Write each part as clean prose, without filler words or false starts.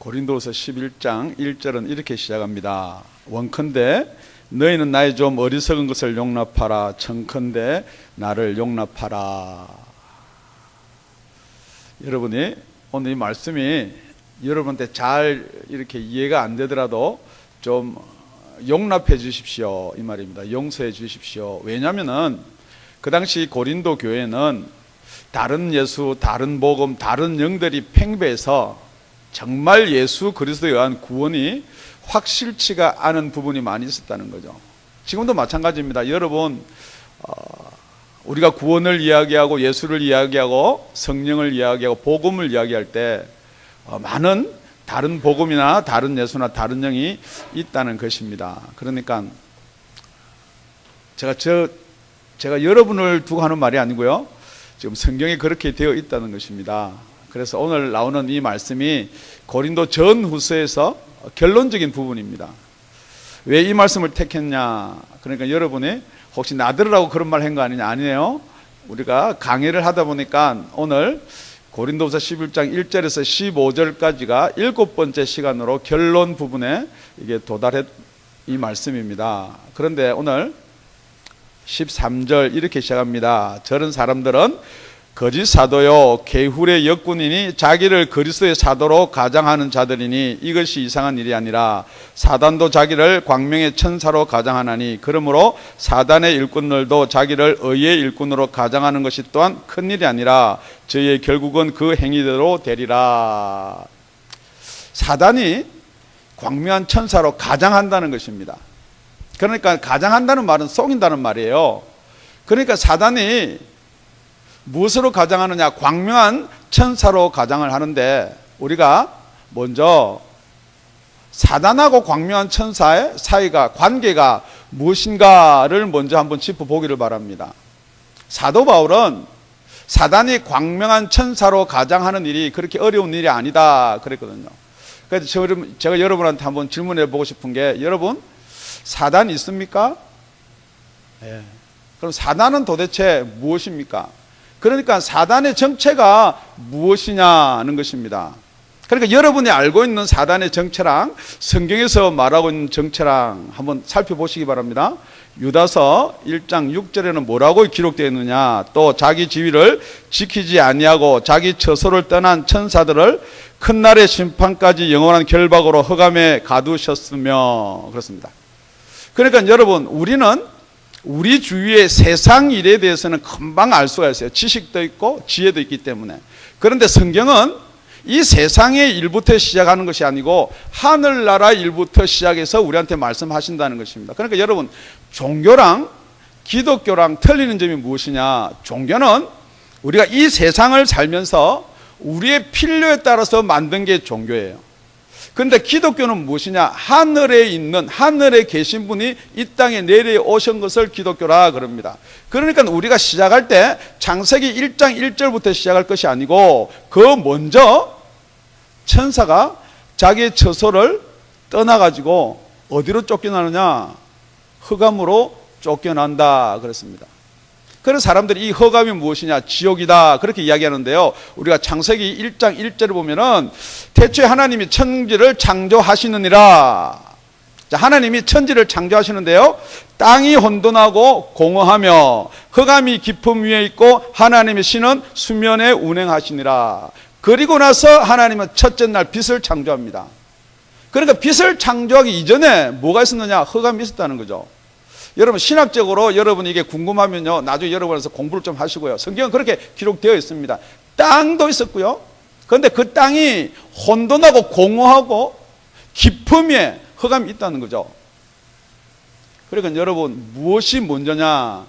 고린도후서 11장 1절은 이렇게 시작합니다. 원컨대 너희는 나의 좀 어리석은 것을 용납하라. 청컨대 나를 용납하라. 여러분이 오늘 이 말씀이 여러분한테 잘 이렇게 이해가 안 되더라도 좀 용납해 주십시오 이 말입니다. 용서해 주십시오. 왜냐하면은 그 당시 고린도 교회는 다른 예수, 다른 복음, 다른 영들이 팽배해서 정말 예수 그리스도에 의한 구원이 확실치가 않은 부분이 많이 있었다는 거죠. 지금도 마찬가지입니다. 여러분, 우리가 구원을 이야기하고 예수를 이야기하고 성령을 이야기하고 복음을 이야기할 때 많은 다른 복음이나 다른 예수나 다른 영이 있다는 것입니다. 그러니까 제가 여러분을 두고 하는 말이 아니고요, 지금 성경에 그렇게 되어 있다는 것입니다. 그래서 오늘 나오는 이 말씀이 고린도 전후서에서 결론적인 부분입니다. 왜 이 말씀을 택했냐? 그러니까 여러분이 혹시 나들으라고 그런 말 한 거 아니냐? 아니에요. 우리가 강의를 하다 보니까 오늘 고린도후서 11장 1절에서 15절까지가 7번째 시간으로 결론 부분에 이게 도달했 이 말씀입니다. 그런데 오늘 13절 이렇게 시작합니다. 저런 사람들은 거짓 사도요 개훌의 역군이니 자기를 그리스도의 사도로 가장하는 자들이니 이것이 이상한 일이 아니라 사단도 자기를 광명의 천사로 가장하나니 그러므로 사단의 일꾼들도 자기를 의의 일꾼으로 가장하는 것이 또한 큰일이 아니라 저희의 결국은 그 행위대로 되리라. 사단이 광명한 천사로 가장한다는 것입니다. 그러니까 가장한다는 말은 속인다는 말이에요. 그러니까 사단이 무엇으로 가장하느냐? 광명한 천사로 가장을 하는데 우리가 먼저 사단하고 광명한 천사의 사이가 관계가 무엇인가를 먼저 한번 짚어보기를 바랍니다. 사도 바울은 사단이 광명한 천사로 가장하는 일이 그렇게 어려운 일이 아니다 그랬거든요. 그래서 제가 여러분한테 한번 질문해 보고 싶은 게, 여러분 사단 있습니까? 네. 그럼 사단은 도대체 무엇입니까? 그러니까 사단의 정체가 무엇이냐는 것입니다. 그러니까 여러분이 알고 있는 사단의 정체랑 성경에서 말하고 있는 정체랑 한번 살펴보시기 바랍니다. 유다서 1장 6절에는 뭐라고 기록되어 있느냐? 또 자기 지위를 지키지 아니하고 자기 처소를 떠난 천사들을 큰 날의 심판까지 영원한 결박으로 흑암에 가두셨으며 그렇습니다. 그러니까 여러분, 우리는 우리 주위의 세상 일에 대해서는 금방 알 수가 있어요. 지식도 있고 지혜도 있기 때문에. 그런데 성경은 이 세상의 일부터 시작하는 것이 아니고 하늘나라 일부터 시작해서 우리한테 말씀하신다는 것입니다. 그러니까 여러분, 종교랑 기독교랑 틀리는 점이 무엇이냐? 종교는 우리가 이 세상을 살면서 우리의 필요에 따라서 만든 게 종교예요. 그런데 기독교는 무엇이냐? 하늘에 계신 분이 이 땅에 내려오신 것을 기독교라 그럽니다. 그러니까 우리가 시작할 때 창세기 1장 1절부터 시작할 것이 아니고 그 먼저 천사가 자기의 처소를 떠나가지고 어디로 쫓겨나느냐? 흑암으로 쫓겨난다 그랬습니다. 그래서 사람들이 이 흑암이 무엇이냐? 지옥이다 그렇게 이야기하는데요, 우리가 창세기 1장 1절을 보면은 태초에 하나님이 천지를 창조하시느니라. 자, 하나님이 천지를 창조하시는데요, 땅이 혼돈하고 공허하며 흑암이 깊음 위에 있고 하나님의 신은 수면에 운행하시니라. 그리고 나서 하나님은 첫째 날 빛을 창조합니다. 그러니까 빛을 창조하기 이전에 뭐가 있었느냐? 흑암이 있었다는 거죠. 여러분, 신학적으로 여러분이 이게 궁금하면요, 나중에 여러분에서 공부를 좀 하시고요. 성경은 그렇게 기록되어 있습니다. 땅도 있었고요. 그런데 그 땅이 혼돈하고 공허하고 깊음 위에 흑암이 있다는 거죠. 그러니까 여러분, 무엇이 먼저냐?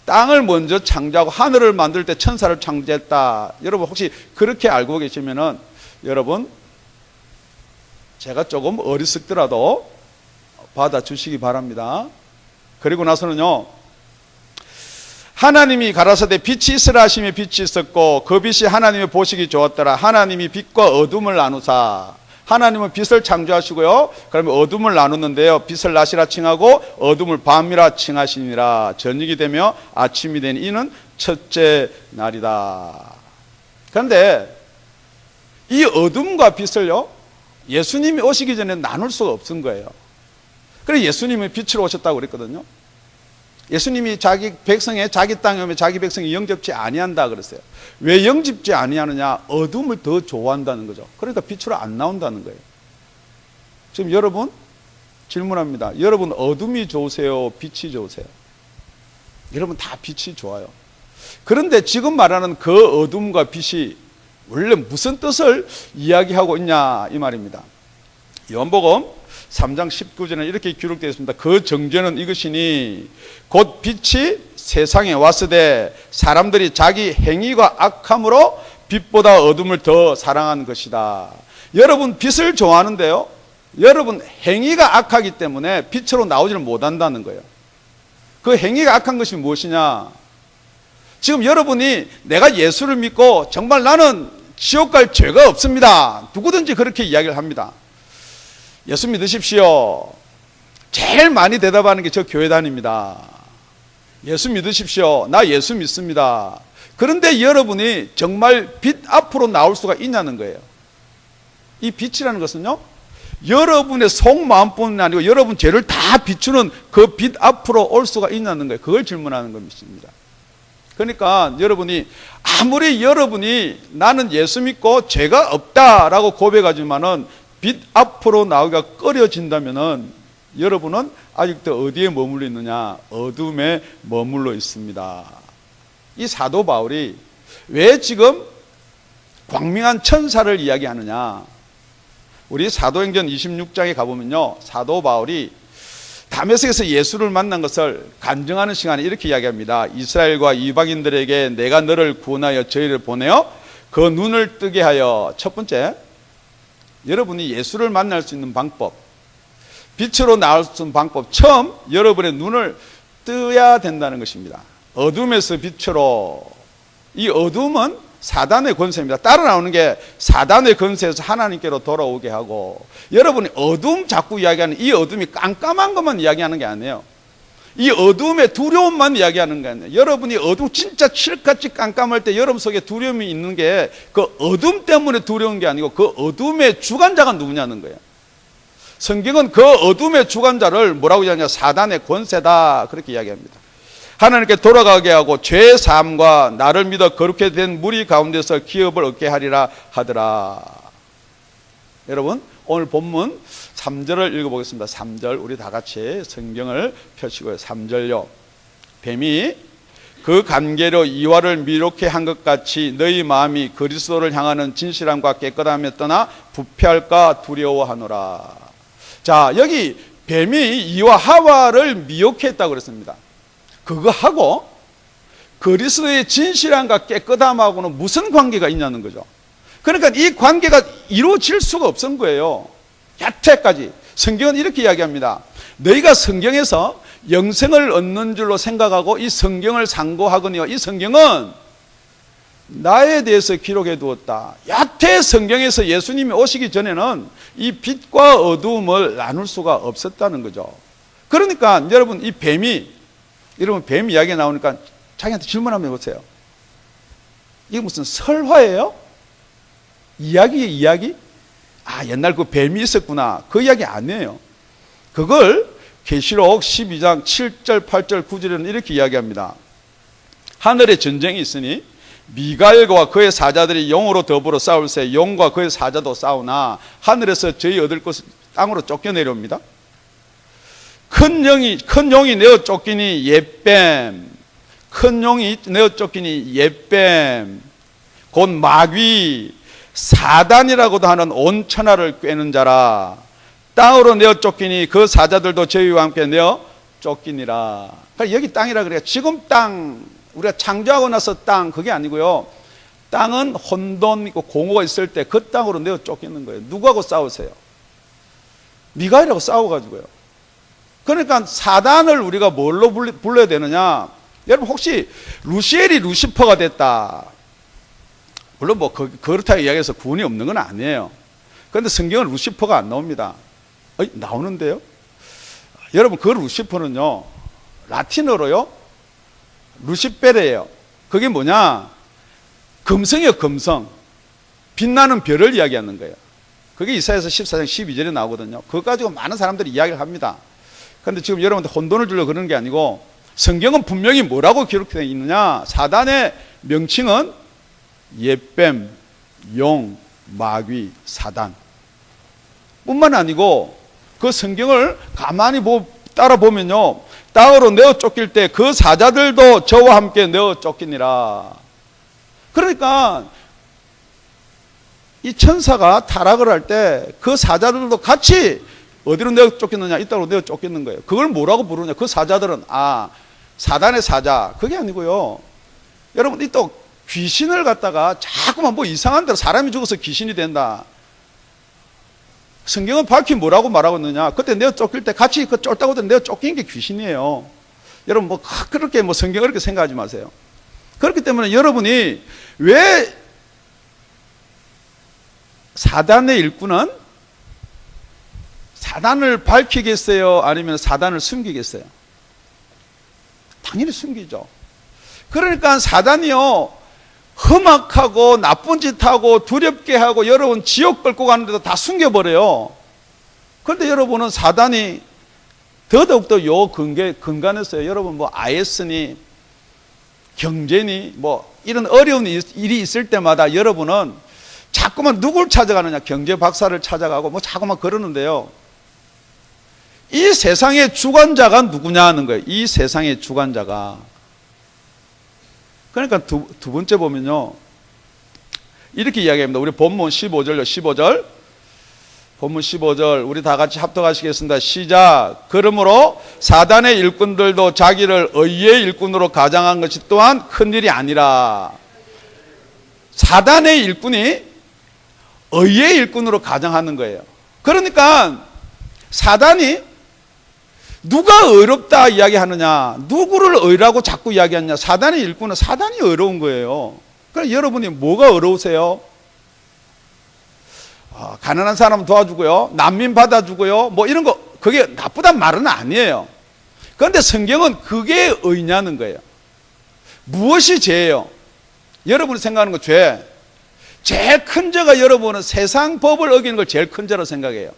땅을 먼저 창조하고 하늘을 만들 때 천사를 창조했다. 여러분 혹시 그렇게 알고 계시면은 여러분, 제가 조금 어리석더라도 받아주시기 바랍니다. 그리고 나서는요, 하나님이 가라사대 빛이 있으라 하시며 빛이 있었고 그 빛이 하나님의 보시기 좋았더라. 하나님이 빛과 어둠을 나누사. 하나님은 빛을 창조하시고요, 그러면 어둠을 나누는데요, 빛을 낮이라 칭하고 어둠을 밤이라 칭하시니라. 저녁이 되며 아침이 되니 이는 첫째 날이다. 그런데 이 어둠과 빛을요, 예수님이 오시기 전에 나눌 수가 없은 거예요. 그래서 예수님이 빛으로 오셨다고 그랬거든요. 예수님이 자기 백성의 자기 땅에 오면 자기 백성이 영접지 아니한다 그랬어요. 왜 영접지 아니하느냐? 어둠을 더 좋아한다는 거죠. 그러니까 빛으로 안 나온다는 거예요. 지금 여러분 질문합니다. 여러분 어둠이 좋으세요? 빛이 좋으세요? 여러분 다 빛이 좋아요. 그런데 지금 말하는 그 어둠과 빛이 원래 무슨 뜻을 이야기하고 있냐 이 말입니다. 요한복음 3장 19절에 이렇게 기록되어 있습니다. 그 정죄는 이것이니 곧 빛이 세상에 왔으되 사람들이 자기 행위가 악함으로 빛보다 어둠을 더 사랑한 것이다. 여러분 빛을 좋아하는데요, 여러분 행위가 악하기 때문에 빛으로 나오지를 못한다는 거예요. 그 행위가 악한 것이 무엇이냐? 지금 여러분이 내가 예수를 믿고 정말 나는 지옥 갈 죄가 없습니다, 누구든지 그렇게 이야기를 합니다. 예수 믿으십시오. 제일 많이 대답하는 게 저 교회 다닙니다. 예수 믿으십시오. 나 예수 믿습니다. 그런데 여러분이 정말 빛 앞으로 나올 수가 있냐는 거예요. 이 빛이라는 것은요, 여러분의 속마음뿐만 아니고 여러분 죄를 다 비추는 그 빛 앞으로 올 수가 있냐는 거예요. 그걸 질문하는 것입니다. 그러니까 여러분이 아무리 여러분이 나는 예수 믿고 죄가 없다라고 고백하지만은 빛 앞으로 나오기가 꺼려진다면은 여러분은 아직도 어디에 머물러 있느냐? 어둠에 머물러 있습니다. 이 사도 바울이 왜 지금 광명한 천사를 이야기하느냐? 우리 사도행전 26장에 가보면요, 사도 바울이 다메섹에서 예수를 만난 것을 간증하는 시간에 이렇게 이야기합니다. 이스라엘과 이방인들에게 내가 너를 구원하여 저희를 보내어 그 눈을 뜨게 하여. 첫 번째, 여러분이 예수를 만날 수 있는 방법, 빛으로 나올 수 있는 방법, 처음 여러분의 눈을 떠야 된다는 것입니다. 어둠에서 빛으로. 이 어둠은 사단의 권세입니다. 따라 나오는 게 사단의 권세에서 하나님께로 돌아오게 하고, 여러분이 어둠 자꾸 이야기하는 이 어둠이 깜깜한 것만 이야기하는 게 아니에요. 이 어둠의 두려움만 이야기하는 게 아니에요. 여러분이 어둠 진짜 칠같이 깜깜할 때 여러분 속에 두려움이 있는 게 그 어둠 때문에 두려운 게 아니고 그 어둠의 주관자가 누구냐는 거예요. 성경은 그 어둠의 주관자를 뭐라고 이야기하냐? 사단의 권세다, 그렇게 이야기합니다. 하나님께 돌아가게 하고 죄 사함과 나를 믿어 거룩게 된 무리 가운데서 기업을 얻게 하리라 하더라. 여러분 오늘 본문 3절을 읽어보겠습니다. 3절 우리 다 같이 성경을 펴시고요. 3절요. 뱀이 그 관계로 이와를 미혹해 한 것 같이 너희 마음이 그리스도를 향하는 진실함과 깨끗함에 떠나 부패할까 두려워하노라. 자, 여기 뱀이 이와 하와를 미혹했다고 그랬습니다. 그거 하고 그리스도의 진실함과 깨끗함하고는 무슨 관계가 있냐는 거죠. 그러니까 이 관계가 이루어질 수가 없은 거예요. 여태까지 성경은 이렇게 이야기합니다. 너희가 성경에서 영생을 얻는 줄로 생각하고 이 성경을 상고하거니와 이 성경은 나에 대해서 기록해 두었다. 여태 성경에서 예수님이 오시기 전에는 이 빛과 어두움을 나눌 수가 없었다는 거죠. 그러니까 여러분 이 뱀이, 여러분 뱀 이야기가 나오니까 자기한테 질문 한번 해보세요. 이게 무슨 설화예요? 이야기? 아, 옛날 그 뱀이 있었구나, 그 이야기 아니에요. 그걸 계시록 12장 7절 8절 9절에는 이렇게 이야기합니다. 하늘에 전쟁이 있으니 미가엘과 그의 사자들이 용으로 더불어 싸울새 용과 그의 사자도 싸우나 하늘에서 저희 얻을 것을 땅으로 쫓겨내려옵니다. 큰 용이 내어 쫓기니 옛뱀, 큰 용이 내어 쫓기니 옛뱀, 곧 마귀 사단이라고도 하는 온 천하를 꿰는 자라. 땅으로 내어 쫓기니 그 사자들도 저희와 함께 내어 쫓기니라. 그러니까 여기 땅이라 그래요. 지금 땅, 우리가 창조하고 나서 땅, 그게 아니고요. 땅은 혼돈 있고 공허가 있을 때 그 땅으로 내어 쫓기는 거예요. 누구하고 싸우세요? 미가엘하고 싸워가지고요. 그러니까 사단을 우리가 뭘로 불러야 되느냐? 여러분 혹시 루시엘이 루시퍼가 됐다, 물론 뭐 그렇다고 이야기해서 구원이 없는 건 아니에요. 그런데 성경은 루시퍼가 안 나옵니다. 나오는데요. 여러분 그 루시퍼는요 라틴어로요 루시페레예요. 그게 뭐냐? 금성이요, 금성. 빛나는 별을 이야기하는 거예요. 그게 이사야서 14장 12절에 나오거든요. 그거 가지고 많은 사람들이 이야기를 합니다. 그런데 지금 여러분한테 혼돈을 주려고 그러는 게 아니고 성경은 분명히 뭐라고 기록되어 있느냐. 사단의 명칭은 옛뱀, 용, 마귀, 사단 뿐만 아니고 그 성경을 가만히 따라 보면요, 땅으로 내어 쫓길 때 그 사자들도 저와 함께 내어 쫓기니라. 그러니까 이 천사가 타락을 할 때 그 사자들도 같이 어디로 내어 쫓겼느냐, 이 땅으로 내어 쫓기는 거예요. 그걸 뭐라고 부르냐, 그 사자들은 사단의 사자, 그게 아니고요. 여러분, 이 또 귀신을 갖다가 자꾸만 뭐 이상한 대로 사람이 죽어서 귀신이 된다. 성경은 밝히 뭐라고 말하고 있느냐. 그때 내어 쫓길 때 같이 그 쫓다고 내어 쫓긴 게 귀신이에요. 여러분, 뭐 그렇게 뭐 성경 그렇게 생각하지 마세요. 그렇기 때문에 여러분이 왜 사단의 일꾼은 사단을 밝히겠어요? 아니면 사단을 숨기겠어요? 당연히 숨기죠. 그러니까 사단이요, 험악하고 나쁜 짓 하고 두렵게 하고 여러분 지옥 끌고 가는데도 다 숨겨버려요. 그런데 여러분은 사단이 더더욱더 근간했어요. 여러분 뭐 IS니 경제니 뭐 이런 어려운 일이 있을 때마다 여러분은 자꾸만 누굴 찾아가느냐, 경제 박사를 찾아가고 뭐 자꾸만 그러는데요. 이 세상의 주관자가 누구냐 하는 거예요. 이 세상의 주관자가. 그러니까 두 번째 보면요, 이렇게 이야기합니다. 우리 본문 15절요. 15절. 본문 15절 우리 다 같이 합독하시겠습니다. 시작. 그러므로 사단의 일꾼들도 자기를 의의 일꾼으로 가장한 것이 또한 큰일이 아니라. 사단의 일꾼이 의의 일꾼으로 가장하는 거예요. 그러니까 사단이 누가 의롭다 이야기하느냐, 누구를 의라고 자꾸 이야기하느냐. 사단의 일꾼은 사단이 의로운 거예요. 그럼 여러분이 뭐가 의로우세요? 가난한 사람 도와주고요, 난민 받아주고요, 뭐 이런 거, 그게 나쁘단 말은 아니에요. 그런데 성경은 그게 의냐는 거예요. 무엇이 죄예요? 여러분이 생각하는 거 죄. 제일 큰 죄가 여러분은 세상 법을 어기는 걸 제일 큰 죄로 생각해요.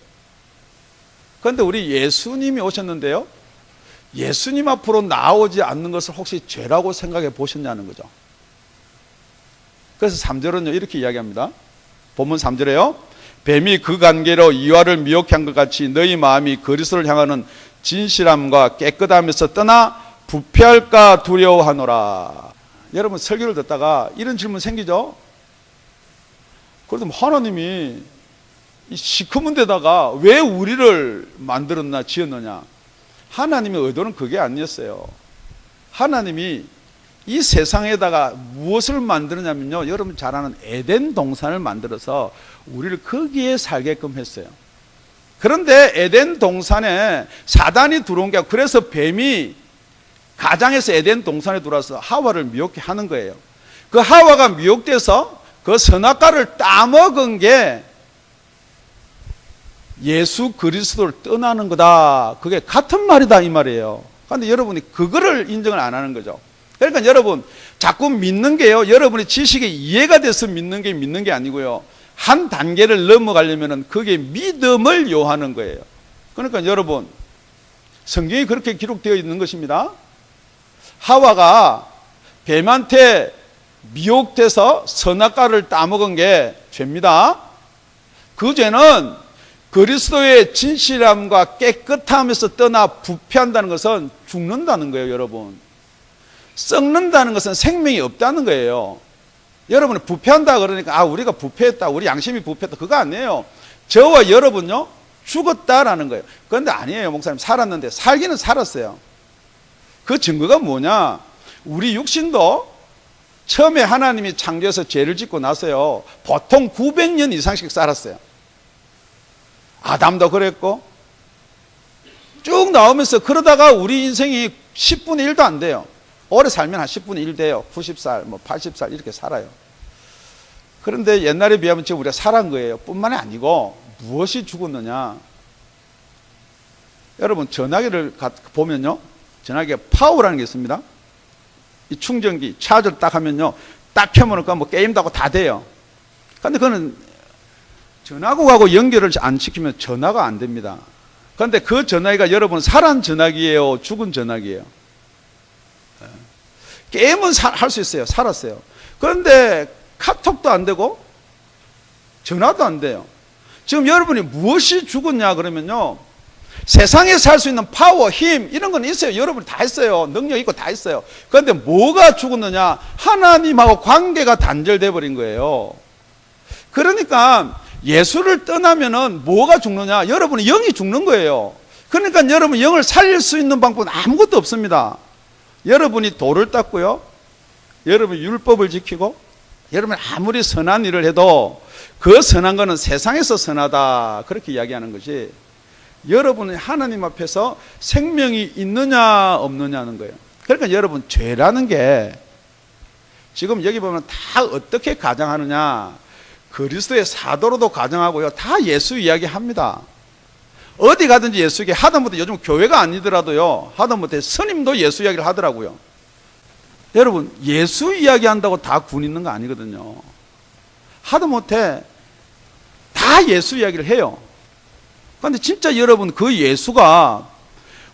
그런데 우리 예수님이 오셨는데요, 예수님 앞으로 나오지 않는 것을 혹시 죄라고 생각해 보셨냐는 거죠. 그래서 3절은요 이렇게 이야기합니다. 본문 3절에요, 뱀이 그 관계로 이와를 미혹해 한 것 같이 너희 마음이 그리스도를 향하는 진실함과 깨끗함에서 떠나 부패할까 두려워하노라. 여러분 설교를 듣다가 이런 질문 생기죠. 그래도 하나님이 이 시커먼 데다가 왜 우리를 만들었나 지었느냐. 하나님의 의도는 그게 아니었어요. 하나님이 이 세상에다가 무엇을 만들었냐면요, 여러분 잘 아는 에덴 동산을 만들어서 우리를 거기에 살게끔 했어요. 그런데 에덴 동산에 사단이 들어온 게 아니고, 그래서 뱀이 가장에서 에덴 동산에 들어와서 하와를 미혹해 하는 거예요. 그 하와가 미혹돼서 그 선악과를 따먹은 게 예수 그리스도를 떠나는 거다. 그게 같은 말이다 이 말이에요. 그런데 여러분이 그거를 인정을 안 하는 거죠. 그러니까 여러분 자꾸 믿는 게요, 여러분의 지식이 이해가 돼서 믿는 게 아니고요, 한 단계를 넘어가려면 그게 믿음을 요하는 거예요. 그러니까 여러분 성경이 그렇게 기록되어 있는 것입니다. 하와가 뱀한테 미혹돼서 선악과를 따먹은 게 죄입니다. 그 죄는 그리스도의 진실함과 깨끗함에서 떠나 부패한다는 것은 죽는다는 거예요. 여러분, 썩는다는 것은 생명이 없다는 거예요. 여러분이 부패한다 그러니까 우리가 부패했다, 우리 양심이 부패했다, 그거 아니에요. 저와 여러분요 죽었다라는 거예요. 그런데 아니에요. 목사님, 살았는데. 살기는 살았어요. 그 증거가 뭐냐, 우리 육신도 처음에 하나님이 창조해서 죄를 짓고 나서요 보통 900년 이상씩 살았어요. 아담도 그랬고 쭉 나오면서, 그러다가 우리 인생이 10분의 1도 안 돼요. 오래 살면 한 10분의 1 돼요. 90살, 뭐 80살 이렇게 살아요. 그런데 옛날에 비하면 지금 우리가 살아간 거예요. 뿐만이 아니고 무엇이 죽었느냐, 여러분 전화기를 보면요, 전화기에 파워라는 게 있습니다. 이 충전기 차저를 딱 하면요, 딱 켜놓으니까 뭐 게임도 하고 다 돼요. 근데 그거는 전화기하고 연결을 안 시키면 전화가 안 됩니다. 그런데 그 전화기가 여러분 살아난 전화기예요, 죽은 전화기예요? 게임은 할 수 있어요. 살았어요. 그런데 카톡도 안 되고 전화도 안 돼요. 지금 여러분이 무엇이 죽었냐 그러면요, 세상에 살 수 있는 파워, 힘 이런 건 있어요. 여러분이 다 있어요. 능력 있고 다 있어요. 그런데 뭐가 죽었느냐? 하나님하고 관계가 단절돼 버린 거예요. 그러니까 예수를 떠나면은 뭐가 죽느냐? 여러분의 영이 죽는 거예요. 그러니까 여러분 영을 살릴 수 있는 방법은 아무것도 없습니다. 여러분이 도를 닦고요, 여러분이 율법을 지키고, 여러분이 아무리 선한 일을 해도 그 선한 거는 세상에서 선하다 그렇게 이야기하는 것이, 여러분이 하나님 앞에서 생명이 있느냐 없느냐는 거예요. 그러니까 여러분 죄라는 게 지금 여기 보면 다 어떻게 가정하느냐, 그리스도의 사도로도 가정하고요, 다 예수 이야기합니다. 어디 가든지 예수 이야기 하다못해 요즘 교회가 아니더라도요, 하다못해 스님도 예수 이야기를 하더라고요. 여러분 예수 이야기한다고 다 군 있는 거 아니거든요. 하다못해 다 예수 이야기를 해요. 그런데 진짜 여러분 그 예수가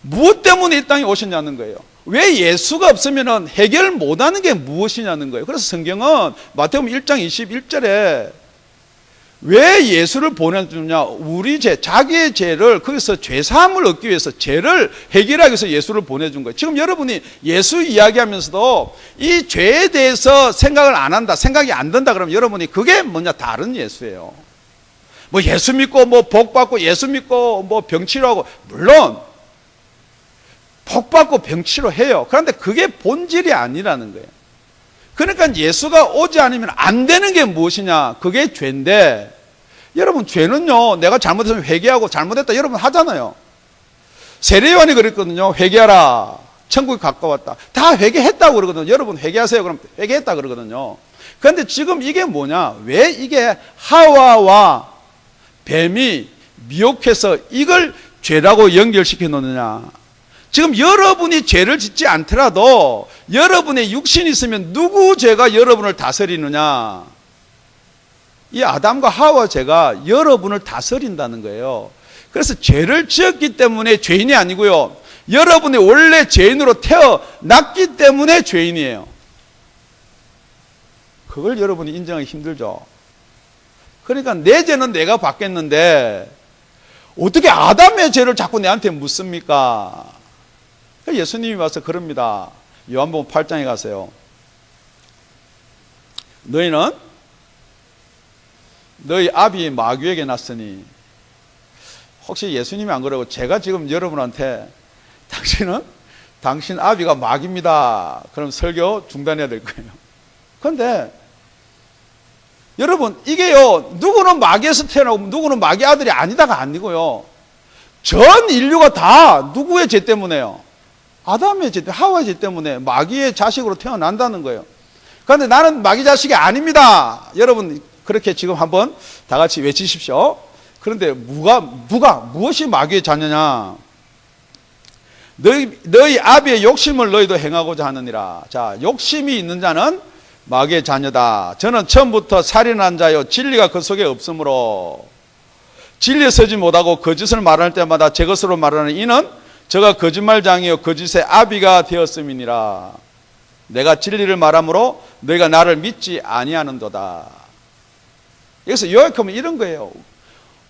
무엇 때문에 이 땅에 오셨냐는 거예요. 왜 예수가 없으면 해결 못하는 게 무엇이냐는 거예요. 그래서 성경은 마태복음 1장 21절에 왜 예수를 보내주냐, 우리 죄, 자기의 죄를, 거기서 죄사함을 얻기 위해서, 죄를 해결하기 위해서 예수를 보내준 거예요. 지금 여러분이 예수 이야기하면서도 이 죄에 대해서 생각을 안 한다, 생각이 안 든다 그러면 여러분이 그게 뭐냐, 다른 예수예요. 뭐 예수 믿고 뭐 복 받고, 예수 믿고 뭐 병 치료하고, 물론 복 받고 병 치료해요. 그런데 그게 본질이 아니라는 거예요. 그러니까 예수가 오지 않으면 안 되는 게 무엇이냐, 그게 죄인데, 여러분 죄는요, 내가 잘못했으면 회개하고, 잘못했다 여러분 하잖아요. 세례요한이 그랬거든요. 회개하라, 천국이 가까웠다. 다 회개했다고 그러거든요. 여러분 회개하세요 그럼 회개했다 그러거든요. 그런데 지금 이게 뭐냐, 왜 이게 하와와 뱀이 미혹해서 이걸 죄라고 연결시켜 놓느냐. 지금 여러분이 죄를 짓지 않더라도 여러분의 육신이 있으면 누구 죄가 여러분을 다스리느냐? 이 아담과 하와 죄가 여러분을 다스린다는 거예요. 그래서 죄를 지었기 때문에 죄인이 아니고요, 여러분이 원래 죄인으로 태어났기 때문에 죄인이에요. 그걸 여러분이 인정하기 힘들죠. 그러니까 내 죄는 내가 받겠는데 어떻게 아담의 죄를 자꾸 내한테 묻습니까? 예수님이 와서 그럽니다. 요한복음 8장에 가세요. 너희는 너희 아비 마귀에게 났으니, 혹시 예수님이 안 그러고 제가 지금 여러분한테 당신은 당신 아비가 마귀입니다, 그럼 설교 중단해야 될 거예요. 그런데 여러분 이게요, 누구는 마귀에서 태어나고 누구는 마귀 아들이 아니다가 아니고요, 전 인류가 다 누구의 죄 때문에요? 아담의 죄, 하와의 죄 때문에 마귀의 자식으로 태어난다는 거예요. 그런데 나는 마귀 자식이 아닙니다. 여러분 그렇게 지금 한번 다 같이 외치십시오. 그런데 무엇이 마귀의 자녀냐? 너희 아비의 욕심을 너희도 행하고자 하느니라. 자, 욕심이 있는 자는 마귀의 자녀다. 저는 처음부터 살인한 자요, 진리가 그 속에 없으므로 진리에 서지 못하고 거짓을 말할 때마다 제 것으로 말하는 이는 저가 거짓말장이요 거짓의 아비가 되었음이니라. 내가 진리를 말하므로 너희가 나를 믿지 아니하는도다. 여기서 요약하면 이런 거예요.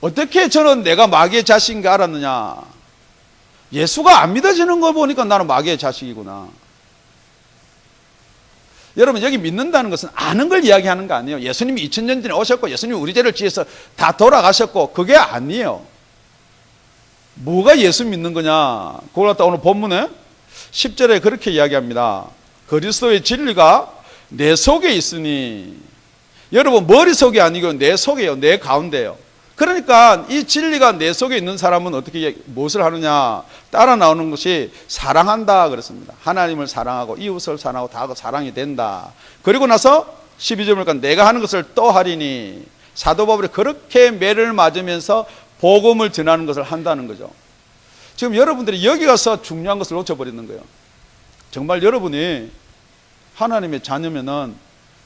어떻게 저는 내가 마귀의 자식인가 알았느냐? 예수가 안 믿어지는 거 보니까 나는 마귀의 자식이구나. 여러분 여기 믿는다는 것은 아는 걸 이야기하는 거 아니에요. 예수님이 2000년 전에 오셨고 예수님이 우리 죄를 지어서 다 돌아가셨고, 그게 아니에요. 뭐가 예수 믿는 거냐? 그걸 갖다 오늘 본문에 10절에 그렇게 이야기합니다. 그리스도의 진리가 내 속에 있으니. 여러분 머릿속이 아니고 내 속에요. 내 가운데요. 그러니까 이 진리가 내 속에 있는 사람은 어떻게 무엇을 하느냐? 따라 나오는 것이 사랑한다 그랬습니다. 하나님을 사랑하고 이웃을 사랑하고 다 사랑이 된다. 그리고 나서 12절 보니까 내가 하는 것을 또 하리니. 사도 바울이 그렇게 매를 맞으면서 복음을 전하는 것을 한다는 거죠. 지금 여러분들이 여기 가서 중요한 것을 놓쳐버리는 거예요. 정말 여러분이 하나님의 자녀면은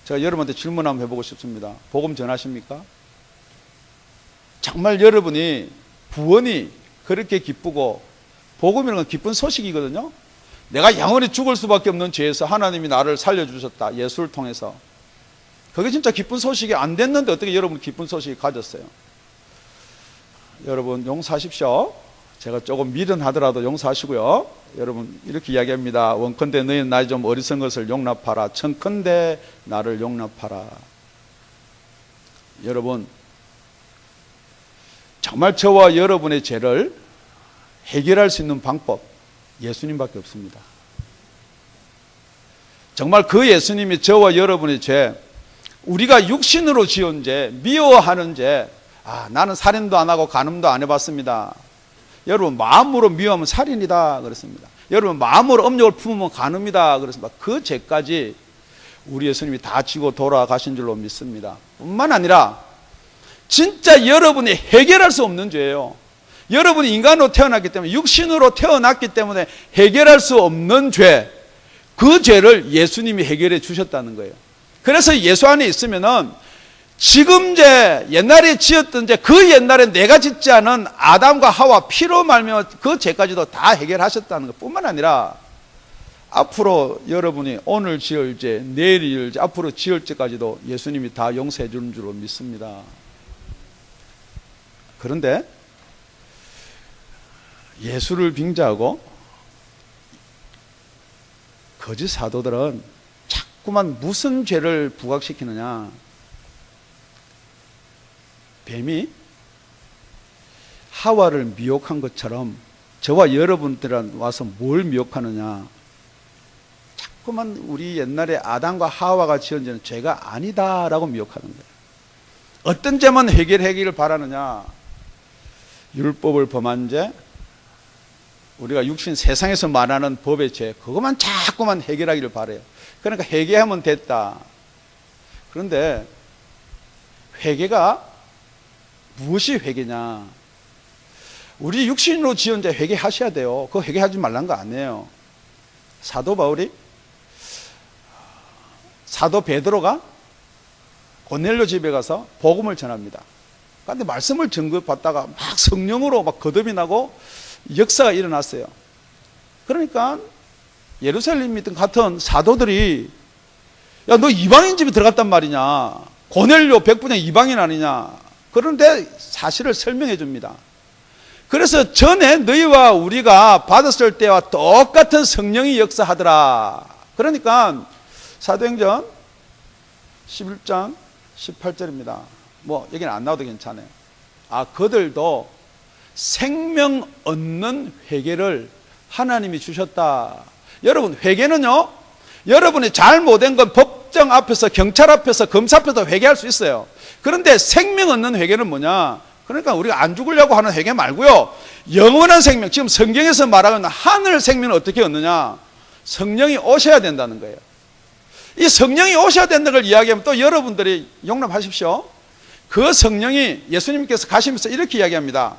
제가 여러분한테 질문 한번 해보고 싶습니다. 복음 전하십니까? 정말 여러분이 구원이 그렇게 기쁘고 복음이라는 건 기쁜 소식이거든요. 내가 영원히 죽을 수밖에 없는 죄에서 하나님이 나를 살려주셨다. 예수를 통해서. 그게 진짜 기쁜 소식이 안 됐는데 어떻게 여러분 기쁜 소식이 가졌어요? 여러분 용서하십시오. 제가 조금 미련하더라도 용서하시고요. 여러분 이렇게 이야기합니다. 원컨대 너희는 나의 좀 어리석은 것을 용납하라. 청컨대 나를 용납하라. 여러분 정말 저와 여러분의 죄를 해결할 수 있는 방법 예수님밖에 없습니다. 정말 그 예수님이 저와 여러분의 죄, 우리가 육신으로 지은 죄, 미워하는 죄, 나는 살인도 안 하고 간음도 안 해봤습니다. 여러분 마음으로 미워하면 살인이다 그랬습니다. 여러분 마음으로 음욕을 품으면 간음이다 그랬습니다. 그 죄까지 우리 예수님이 다 지고 돌아가신 줄로 믿습니다. 뿐만 아니라 진짜 여러분이 해결할 수 없는 죄예요. 여러분이 인간으로 태어났기 때문에, 육신으로 태어났기 때문에 해결할 수 없는 죄, 그 죄를 예수님이 해결해 주셨다는 거예요. 그래서 예수 안에 있으면은 지금 죄, 옛날에 지었던 죄, 그 옛날에 내가 짓지 않은 아담과 하와 피로 말미암아 그 죄까지도 다 해결하셨다는 것 뿐만 아니라 앞으로 여러분이 오늘 지을 죄, 내일 지을 죄, 앞으로 지을 죄까지도 예수님이 다 용서해 주는 줄로 믿습니다. 그런데 예수를 빙자하고 거짓 사도들은 자꾸만 무슨 죄를 부각시키느냐? 뱀이 하와를 미혹한 것처럼 저와 여러분들은 와서 뭘 미혹하느냐? 자꾸만 우리 옛날에 아담과 하와가 지은 죄는 죄가 아니다라고 미혹하는 거예요. 어떤 죄만 해결하기를 바라느냐? 율법을 범한 죄, 우리가 육신 세상에서 말하는 법의 죄, 그것만 자꾸만 해결하기를 바라요. 그러니까 회개하면 됐다. 그런데 회개가 무엇이 회개냐? 우리 육신으로 지은 죄 회개하셔야 돼요. 그거 회개하지 말란 거 아니에요. 사도 바울이, 사도 베드로가 고넬료 집에 가서 복음을 전합니다. 그런데 말씀을 전급받다가 막 성령으로 막 거듭이 나고 역사가 일어났어요. 그러니까 예루살렘 같은 사도들이, 야, 너 이방인 집에 들어갔단 말이냐? 고넬료 백부장 이방인 아니냐? 그런데 사실을 설명해 줍니다. 그래서 전에 너희와 우리가 받았을 때와 똑같은 성령이 역사하더라. 그러니까 사도행전 11장 18절입니다. 뭐 여기는 안 나와도 괜찮아요. 그들도 생명 얻는 회개를 하나님이 주셨다. 여러분 회개는요, 여러분이 잘못된 건 법정 앞에서, 경찰 앞에서, 검사 앞에서 회개할 수 있어요. 그런데 생명 얻는 회개는 뭐냐? 그러니까 우리가 안 죽으려고 하는 회개 말고요, 영원한 생명, 지금 성경에서 말하는 하늘 생명을 어떻게 얻느냐? 성령이 오셔야 된다는 거예요. 이 성령이 오셔야 된다는 걸 이야기하면 또 여러분들이 용납하십시오. 그 성령이 예수님께서 가시면서 이렇게 이야기합니다.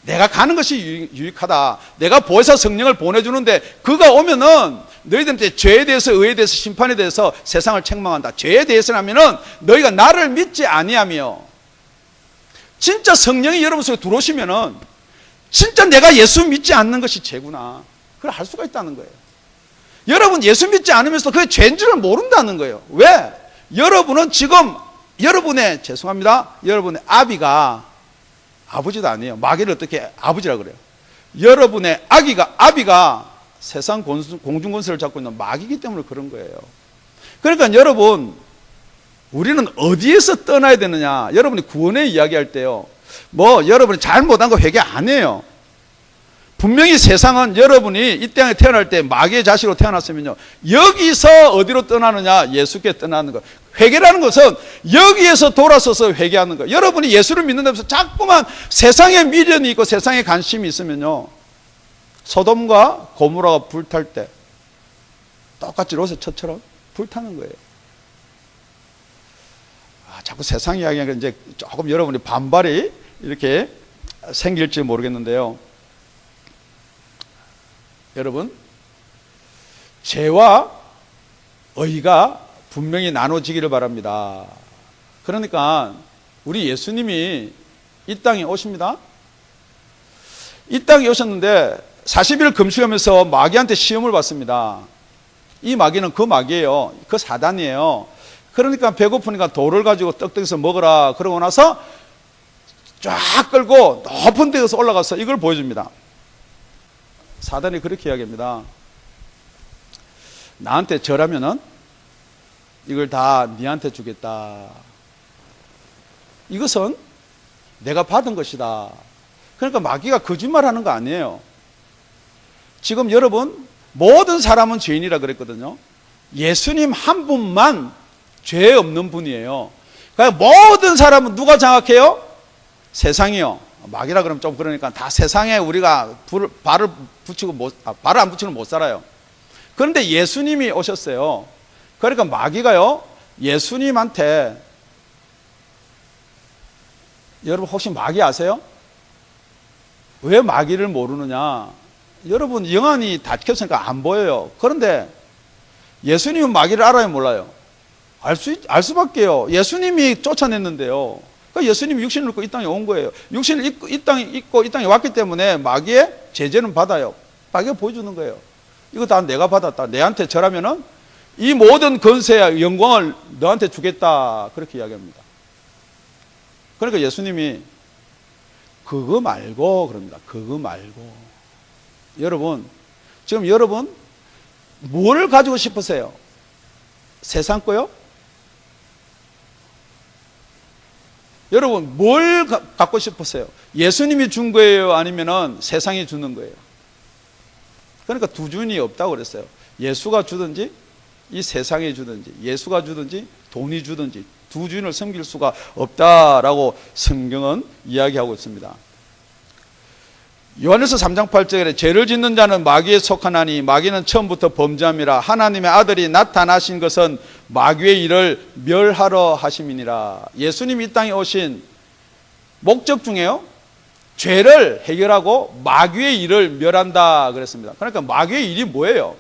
내가 가는 것이 유익하다. 내가 보혜사 성령을 보내주는데 그가 오면은 너희들한테 죄에 대해서, 의에 대해서, 심판에 대해서 세상을 책망한다. 죄에 대해서는 하면은 너희가 나를 믿지 아니하며, 진짜 성령이 여러분 속에 들어오시면은 진짜 내가 예수 믿지 않는 것이 죄구나, 그걸 알 수가 있다는 거예요. 여러분 예수 믿지 않으면서 그게 죄인 줄을 모른다는 거예요. 왜? 여러분은 지금 여러분의, 죄송합니다, 여러분의 아비가, 아버지도 아니에요. 마귀를 어떻게 아버지라고 그래요? 여러분의 아비가 세상 공중권세를 잡고 있는 마귀이기 때문에 그런 거예요. 그러니까 여러분, 우리는 어디에서 떠나야 되느냐? 여러분이 구원에 이야기할 때요, 뭐 여러분이 잘못한 거 회개 안 해요. 분명히 세상은 여러분이 이 땅에 태어날 때 마귀의 자식으로 태어났으면요, 여기서 어디로 떠나느냐? 예수께 떠나는 거. 회개라는 것은 여기에서 돌아서서 회개하는 거. 여러분이 예수를 믿는다면서 자꾸만 세상에 미련이 있고 세상에 관심이 있으면요, 소돔과 고모라가 불탈 때 똑같이 롯의처처럼 불타는 거예요. 자꾸 세상 이야기하니까 이제 조금 여러분이 반발이 이렇게 생길지 모르겠는데요. 여러분, 죄와 의가 분명히 나눠지기를 바랍니다. 그러니까 우리 예수님이 이 땅에 오십니다. 이 땅에 오셨는데 40일 금식하면서 마귀한테 시험을 받습니다. 이 마귀는 그 마귀예요. 그 사단이에요. 그러니까 배고프니까 돌을 가지고 떡떡해서 먹어라. 그러고 나서 쫙 끌고 높은 데에서 올라가서 이걸 보여줍니다. 사단이 그렇게 이야기합니다. 나한테 절하면은 이걸 다 니한테 주겠다. 이것은 내가 받은 것이다. 그러니까 마귀가 거짓말하는 거 아니에요. 지금 여러분 모든 사람은 죄인이라 그랬거든요. 예수님 한 분만 죄 없는 분이에요. 그러니까 모든 사람은 누가 장악해요? 세상이요. 마귀라 그러면 좀 그러니까 다 세상에 우리가 발을 안 붙이면 못 살아요. 그런데 예수님이 오셨어요. 그러니까 마귀가요, 예수님한테, 여러분 혹시 마귀 아세요? 왜 마귀를 모르느냐? 여러분 영안이 닫혔으니까 안 보여요. 그런데 예수님은 마귀를 알아요, 몰라요? 알 수밖에요. 예수님이 쫓아냈는데요. 그러니까 예수님이 육신을 입고 이 땅에 온 거예요. 육신을 입고 이 땅에 왔기 때문에 마귀의 제재는 받아요. 마귀가 보여주는 거예요. 이거 다 내가 받았다. 내한테 절하면은 이 모든 권세와 영광을 너한테 주겠다. 그렇게 이야기합니다. 그러니까 예수님이 그거 말고 그럽니다. 그거 말고. 여러분, 지금 여러분 뭘 가지고 싶으세요? 세상 거요? 여러분 뭘 갖고 싶으세요? 예수님이 준 거예요? 아니면은 세상이 주는 거예요? 그러니까 두 주인이 없다고 그랬어요. 예수가 주든지 이 세상이 주든지, 예수가 주든지 돈이 주든지 두 주인을 섬길 수가 없다라고 성경은 이야기하고 있습니다. 요한일서 3장 8절에 죄를 짓는 자는 마귀에 속하나니 마귀는 처음부터 범죄함이라. 하나님의 아들이 나타나신 것은 마귀의 일을 멸하러 하심이니라. 예수님이 이 땅에 오신 목적 중에요, 죄를 해결하고 마귀의 일을 멸한다 그랬습니다. 그러니까 마귀의 일이 뭐예요?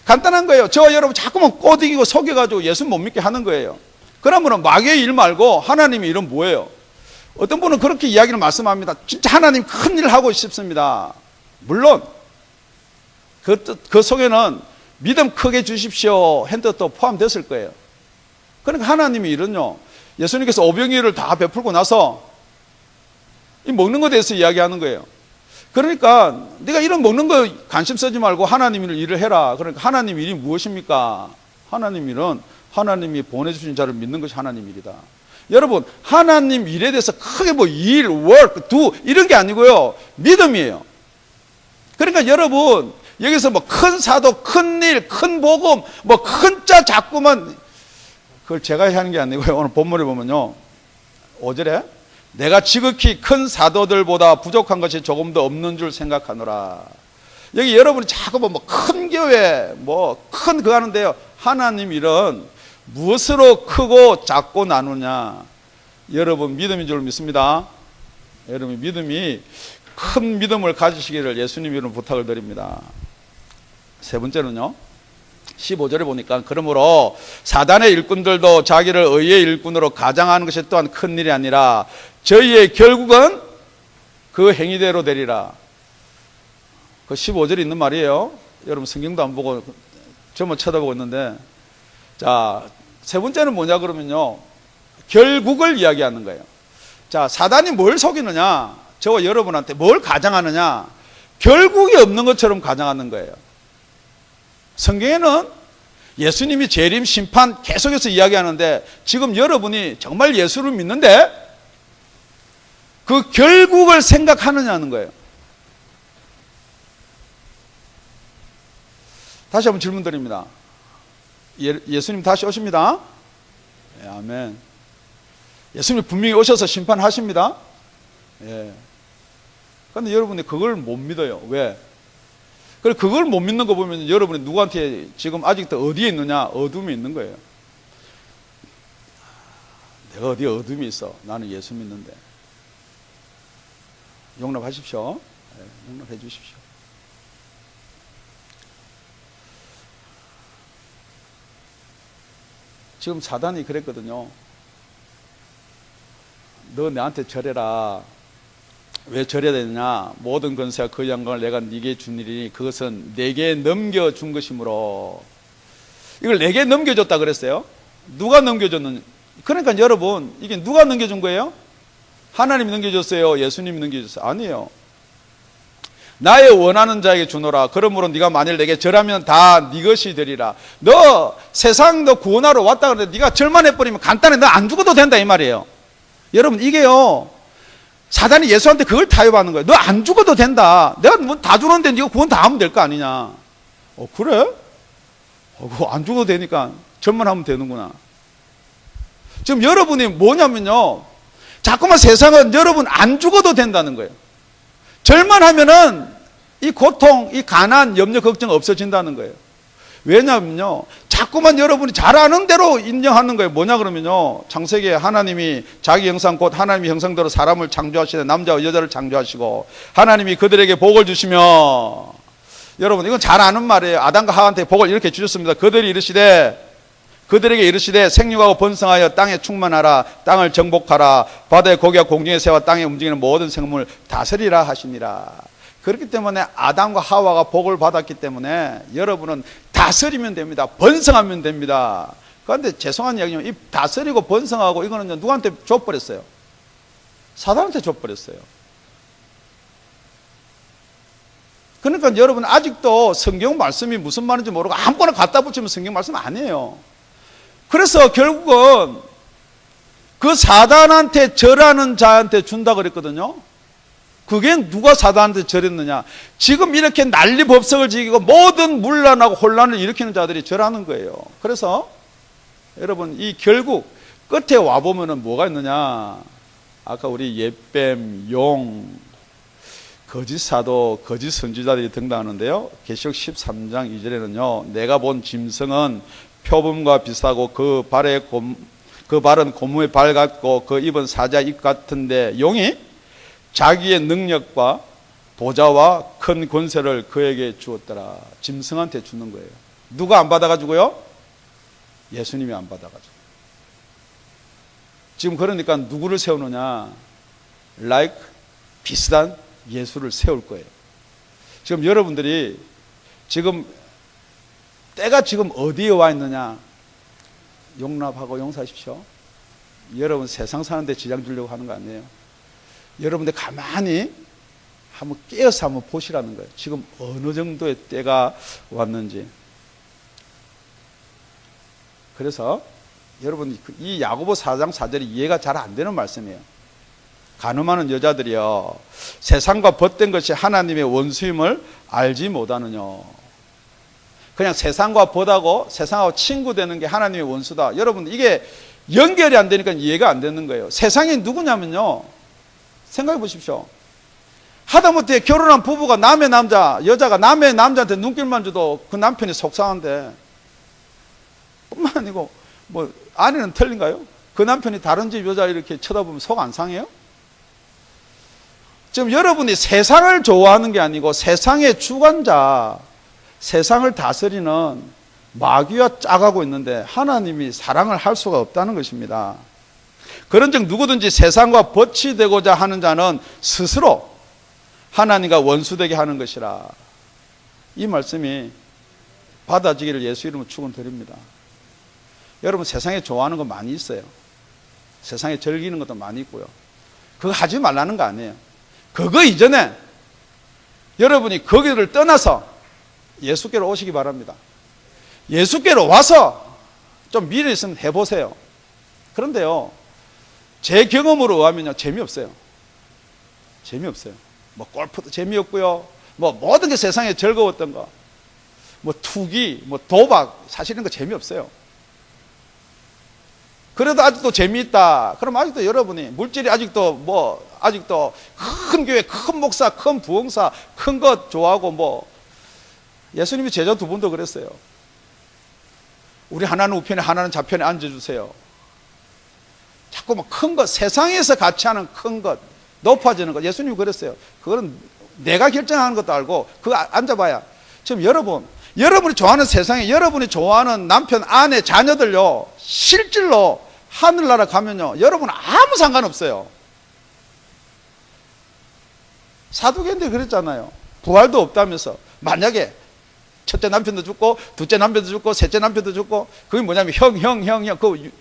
간단한 거예요. 저와 여러분 자꾸만 꼬드기고 속여가지고 예수 못 믿게 하는 거예요. 그러면 마귀의 일 말고 하나님의 일은 뭐예요? 어떤 분은 그렇게 이야기를 말씀합니다. 진짜 하나님 큰일 하고 싶습니다. 물론 그 속에는 믿음 크게 주십시오 한 뜻도 포함됐을 거예요. 그러니까 하나님의 일은요, 예수님께서 오병이어를 다 베풀고 나서 이 먹는 것에 대해서 이야기하는 거예요. 그러니까 네가 이런 먹는 거 관심 쓰지 말고 하나님 일을 해라. 그러니까 하나님 일이 무엇입니까? 하나님 일은 하나님이 보내주신 자를 믿는 것이 하나님 일이다. 여러분 하나님 일에 대해서 크게 뭐 일, work, do 이런 게 아니고요, 믿음이에요. 그러니까 여러분 여기서 뭐 큰 사도, 큰 일, 큰 복음, 뭐 큰 자 자꾸만, 그걸 제가 하는 게 아니고요. 오늘 본문에 보면요, 5절에 내가 지극히 큰 사도들보다 부족한 것이 조금도 없는 줄 생각하노라. 여기 여러분이 자꾸 뭐 큰 교회, 뭐 큰 그거 하는데요, 하나님 일은 무엇으로 크고 작고 나누냐? 여러분 믿음인 줄 믿습니다. 여러분 믿음이 큰 믿음을 가지시기를 예수님 이름으로 부탁을 드립니다. 세 번째는요, 15절에 보니까 그러므로 사단의 일꾼들도 자기를 의의 일꾼으로 가장하는 것이 또한 큰 일이 아니라 저희의 결국은 그 행위대로 되리라. 그 15절에 있는 말이에요. 여러분 성경도 안 보고 저만 쳐다보고 있는데, 자, 세 번째는 뭐냐 그러면요, 결국을 이야기하는 거예요. 자, 사단이 뭘 속이느냐? 저와 여러분한테 뭘 가장하느냐? 결국이 없는 것처럼 가장하는 거예요. 성경에는 예수님이 재림, 심판 계속해서 이야기하는데 지금 여러분이 정말 예수를 믿는데 그 결국을 생각하느냐는 거예요. 다시 한번 질문 드립니다. 예수님 다시 오십니다. 네, 아멘. 예수님 분명히 오셔서 심판하십니다. 예. 그런데 여러분이 그걸 못 믿어요. 왜? 그걸 못 믿는 거 보면 여러분이 누구한테 지금 아직도 어디에 있느냐? 어둠이 있는 거예요. 내가 어디에 어둠이 있어? 나는 예수 믿는데. 용납하십시오. 네, 용납해 주십시오. 지금 사단이 그랬거든요. 너 내한테 절해라. 왜 절해야 되느냐? 모든 권세와 그 영광을 내가 네게 준 일이니 그것은 내게 넘겨준 것이므로. 이걸 내게 넘겨줬다 그랬어요. 누가 넘겨줬느냐? 그러니까 여러분, 이게 누가 넘겨준 거예요? 하나님이 넘겨줬어요? 예수님이 넘겨줬어요? 아니에요. 나의 원하는 자에게 주노라. 그러므로 네가 만일 내게 절하면 다 네 것이 되리라. 너 세상 너 구원하러 왔다 그러는데 네가 절만 해버리면 간단해. 너 안 죽어도 된다 이 말이에요. 여러분, 이게요, 사단이 예수한테 그걸 타협하는 거예요. 너 안 죽어도 된다. 내가 뭐 다 주는데 네가 구원 다 하면 될 거 아니냐. 그래? 그거 안 죽어도 되니까 절만 하면 되는구나. 지금 여러분이 뭐냐면요, 자꾸만 세상은 여러분 안 죽어도 된다는 거예요. 절만 하면은 이 고통, 이 가난, 염려, 걱정 없어진다는 거예요. 왜냐면요, 자꾸만 여러분이 잘 아는 대로 인정하는 거예요. 뭐냐 그러면요, 창세기에 하나님이 자기 형상 곧 하나님의 형상대로 사람을 창조하시되 남자와 여자를 창조하시고 하나님이 그들에게 복을 주시며, 여러분 이건 잘 아는 말이에요. 아담과 하와한테 복을 이렇게 주셨습니다. 그들에게 이르시되 생육하고 번성하여 땅에 충만하라. 땅을 정복하라. 바다의 고기와 공중의 새와 땅에 움직이는 모든 생물을 다스리라 하시니라. 그렇기 때문에 아담과 하와가 복을 받았기 때문에 여러분은 다스리면 됩니다. 번성하면 됩니다. 그런데 죄송한 이야기지만 이 다스리고 번성하고 이거는 누구한테 줘버렸어요? 사단한테 줘버렸어요. 그러니까 여러분 아직도 성경 말씀이 무슨 말인지 모르고 아무거나 갖다 붙이면 성경 말씀 아니에요. 그래서 결국은 그 사단한테 절하는 자한테 준다 그랬거든요. 그게 누가 사단한테 절했느냐? 지금 이렇게 난리 법석을 지기고 모든 문란하고 혼란을 일으키는 자들이 절하는 거예요. 그래서 여러분 이 결국 끝에 와보면은 뭐가 있느냐? 아까 우리 옛뱀, 용, 거짓 사도, 거짓 선지자들이 등장하는데요. 계시록 13장 2절에는요. 내가 본 짐승은 표범과 비슷하고 그 발은 고무의 발 같고 그 입은 사자 입 같은데 용이 자기의 능력과 보좌와 큰 권세를 그에게 주었더라. 짐승한테 주는 거예요. 누가 안 받아가지고요? 예수님이 안 받아가지고. 지금 그러니까 누구를 세우느냐? 비슷한 예수를 세울 거예요. 지금 여러분들이 지금 때가 지금 어디에 와 있느냐? 용납하고 용서하십시오. 여러분 세상 사는데 지장 주려고 하는 거 아니에요. 여러분들 가만히 한번 깨어서 한번 보시라는 거예요. 지금 어느 정도의 때가 왔는지. 그래서 여러분 이 야고보 4장 4절이 이해가 잘 안 되는 말씀이에요. 간음하는 여자들이요, 세상과 벗된 것이 하나님의 원수임을 알지 못하느냐. 그냥 세상과 벗하고 세상하고 친구 되는 게 하나님의 원수다. 여러분 이게 연결이 안 되니까 이해가 안 되는 거예요. 세상이 누구냐면요, 생각해 보십시오. 하다못해 결혼한 부부가 남의 남자, 여자가 남의 남자한테 눈길만 줘도 그 남편이 속상한데, 뿐만 아니고 뭐 아내는 틀린가요? 그 남편이 다른 집 여자 이렇게 쳐다보면 속 안 상해요? 지금 여러분이 세상을 좋아하는 게 아니고 세상의 주관자, 세상을 다스리는 마귀와 짜가고 있는데 하나님이 사랑을 할 수가 없다는 것입니다. 그런즉 누구든지 세상과 벗이 되고자 하는 자는 스스로 하나님과 원수되게 하는 것이라. 이 말씀이 받아지기를 예수 이름으로 축원드립니다. 여러분 세상에 좋아하는 거 많이 있어요. 세상에 즐기는 것도 많이 있고요. 그거 하지 말라는 거 아니에요. 그거 이전에 여러분이 거기를 떠나서 예수께로 오시기 바랍니다. 예수께로 와서 좀 미래 있으면 해보세요. 그런데요, 제 경험으로 의하면요, 재미없어요. 재미없어요. 뭐 골프도 재미없고요, 뭐 모든 게 세상에 즐거웠던 거, 뭐 투기, 뭐 도박, 사실 이런 거 재미없어요. 그래도 아직도 재미있다. 그럼 아직도 여러분이 물질이 아직도 큰 교회, 큰 목사, 큰 부흥사, 큰 것 좋아하고 뭐 예수님이 제자 두 분도 그랬어요. 우리 하나는 우편에 하나는 좌편에 앉아주세요. 자꾸 뭐 큰 것, 세상에서 같이 하는 큰 것, 높아지는 것, 예수님이 그랬어요. 그거는 내가 결정하는 것도 알고 그거 앉아봐야. 지금 여러분이 좋아하는 세상에 여러분이 좋아하는 남편, 아내, 자녀들요, 실질로 하늘나라 가면요, 여러분 아무 상관없어요. 사도계인데 그랬잖아요. 부활도 없다면서. 만약에 첫째 남편도 죽고 둘째 남편도 죽고 셋째 남편도 죽고, 그게 뭐냐면 형. 그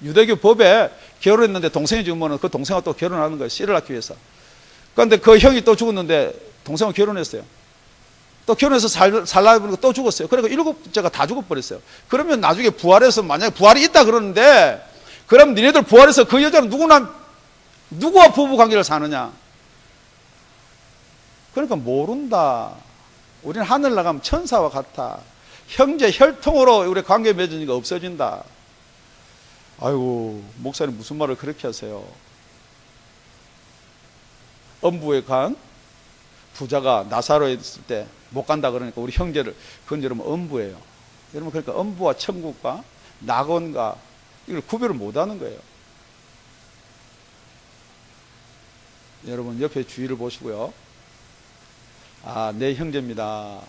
유대교 법에 결혼했는데 동생이 죽으면 그 동생하고 또 결혼하는 거예요. 씨를 낳기 위해서. 그런데 그 형이 또 죽었는데 동생하고 결혼했어요. 또 결혼해서 살다 보니까 또 죽었어요. 그러니까 일곱째가 다 죽어버렸어요. 그러면 나중에 부활해서 만약에 부활이 있다 그러는데, 그럼 니네들 부활해서 그 여자는 누구와 부부 관계를 사느냐? 그러니까 모른다. 우리는 하늘 나가면 천사와 같아. 형제 혈통으로 우리 관계 맺으니까 없어진다. 아이고, 목사님 무슨 말을 그렇게 하세요? 음부에 간 부자가 나사로에 있을 때 못 간다 그러니까 우리 형제를, 그건 여러분 음부예요. 여러분, 그러니까 음부와 천국과 낙원과 이걸 구별을 못 하는 거예요. 여러분, 옆에 주위를 보시고요. 아, 내 형제입니다.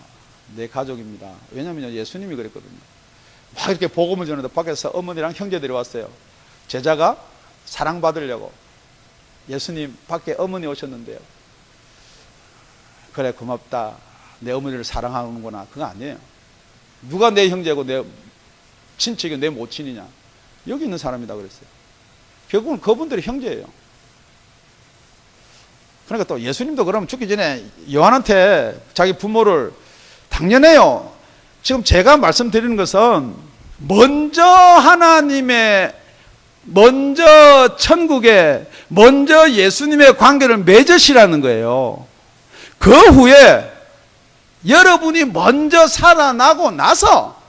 내 가족입니다. 왜냐면요, 예수님이 그랬거든요. 막 이렇게 복음을 전하는데 밖에서 어머니랑 형제들이 왔어요. 제자가 사랑받으려고. 예수님, 밖에 어머니 오셨는데요. 그래, 고맙다. 내 어머니를 사랑하는구나. 그거 아니에요. 누가 내 형제고 내 친척이고 내 모친이냐? 여기 있는 사람이다 그랬어요. 결국은 그분들이 형제예요. 그러니까 또 예수님도 그러면 죽기 전에 요한한테 자기 부모를, 당연해요. 지금 제가 말씀드리는 것은 먼저 하나님의, 먼저 천국에, 먼저 예수님의 관계를 맺으시라는 거예요. 그 후에 여러분이 먼저 살아나고 나서,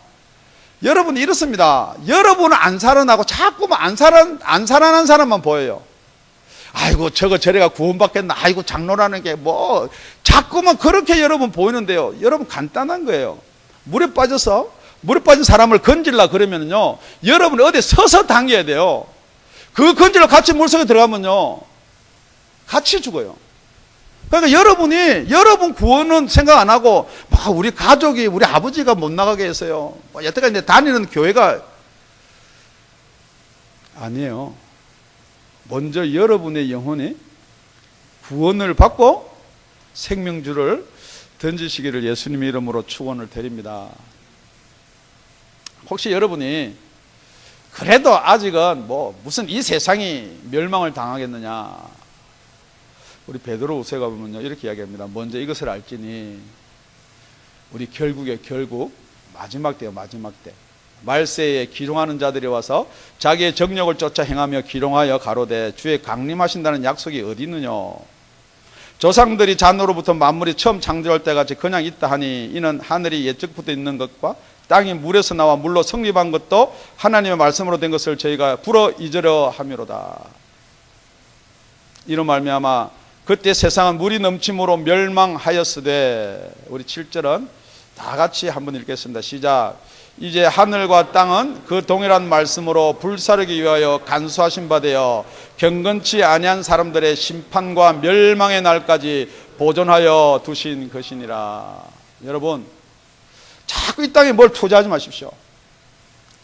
여러분이 이렇습니다. 여러분은 안 살아나고 자꾸만 안 살아난 사람만 보여요. 아이고, 저래가 구원받겠나. 아이고, 장로라는 게 뭐, 자꾸만 그렇게 여러분 보이는데요. 여러분 간단한 거예요. 물에 빠진 사람을 건질라 그러면요, 여러분이 어디 서서 당겨야 돼요. 그 건질러 같이 물속에 들어가면요, 같이 죽어요. 그러니까 여러분 구원은 생각 안 하고, 우리 가족이, 우리 아버지가 못 나가게 했어요. 여태까지 다니는 교회가 아니에요. 먼저 여러분의 영혼이 구원을 받고 생명줄을 던지시기를 예수님의 이름으로 축원을 드립니다. 혹시 여러분이 그래도 아직은 무슨 이 세상이 멸망을 당하겠느냐? 우리 베드로 후서가 보면요, 이렇게 이야기합니다. 먼저 이것을 알지니 우리 결국 마지막 때요, 마지막 때. 말세에 기롱하는 자들이 와서 자기의 정력을 쫓아 행하며 기롱하여 가로되 주의 강림하신다는 약속이 어디 있느냐? 조상들이 잔으로부터 만물이 처음 창조할 때같이 그냥 있다 하니 이는 하늘이 옛적부터 있는 것과 땅이 물에서 나와 물로 성립한 것도 하나님의 말씀으로 된 것을 저희가 불어 잊으려 함이로다. 이로 말미암아 그때 세상은 물이 넘침으로 멸망하였으되, 우리 7절은 다 같이 한번 읽겠습니다. 시작. 이제 하늘과 땅은 그 동일한 말씀으로 불사르기 위하여 간수하신 바 되어 경건치 아니한 사람들의 심판과 멸망의 날까지 보존하여 두신 것이니라. 여러분, 자꾸 이 땅에 뭘 투자하지 마십시오.